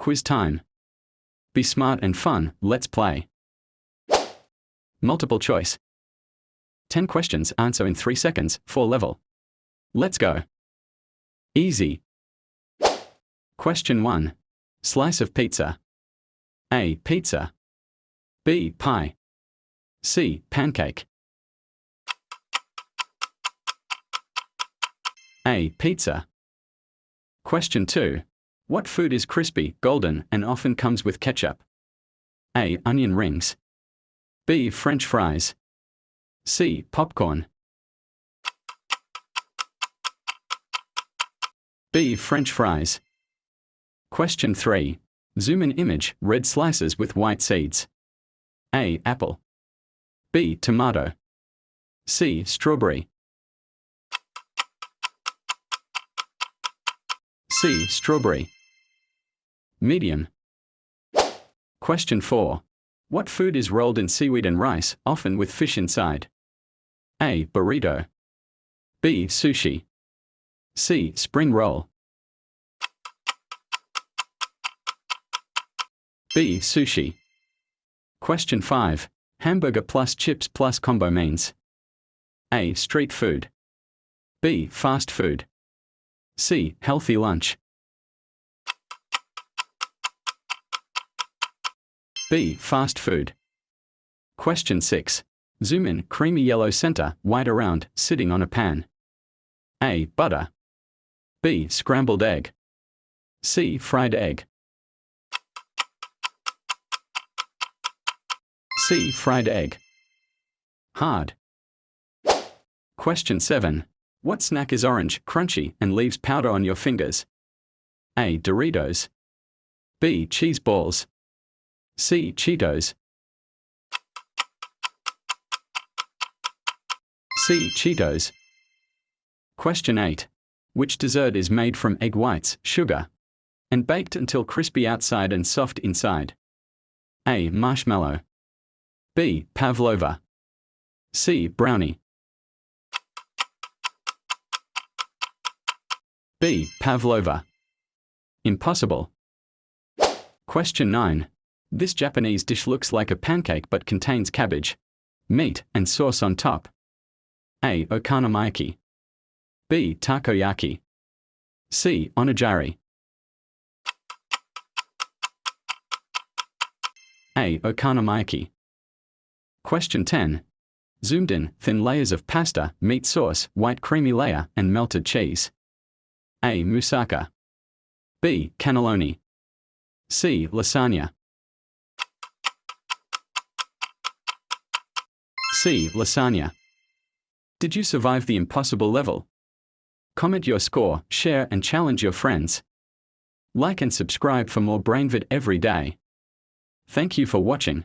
Quiz time. Be smart and fun, let's play. Multiple choice. 10 questions, answer in 3 seconds, 4 level. Let's go. Easy. Question 1. Slice of pizza. A. Pizza. B. Pie. C. Pancake. A. Pizza. Question 2. What food is crispy, golden, and often comes with ketchup? A. Onion rings. B. French fries. C. Popcorn. B. French fries. Question 3. Zoom in image, red slices with white seeds. A. Apple. B. Tomato. C. Strawberry. C. Strawberry. Medium. Question 4. What food is rolled in seaweed and rice, often with fish inside? A. Burrito. B. Sushi. C. Spring roll. B. Sushi. Question 5. Hamburger plus chips plus combo means. A. Street food. B. Fast food. C. Healthy lunch. B. Fast food. Question 6. Zoom in, creamy yellow center, white around, sitting on a pan. A. Butter. B. Scrambled egg. C. Fried egg. C. Fried egg. Hard. Question 7. What snack is orange, crunchy, and leaves powder on your fingers? A. Doritos. B. Cheese balls. C. Cheetos. C. Cheetos. Question 8. Which dessert is made from egg whites, sugar, and baked until crispy outside and soft inside? A. Marshmallow. B. Pavlova. C. Brownie. B. Pavlova. Impossible. Question 9. This Japanese dish looks like a pancake but contains cabbage, meat, and sauce on top. A. Okonomiyaki. B. Takoyaki. C. Onigiri. A. Okonomiyaki. Question 10. Zoomed in, thin layers of pasta, meat sauce, white creamy layer, and melted cheese. A. Moussaka. B. Cannelloni. C. Lasagna. C. Lasagna. Did you survive the impossible level? Comment your score, share and challenge your friends. Like and subscribe for more BrainVid every day. Thank you for watching.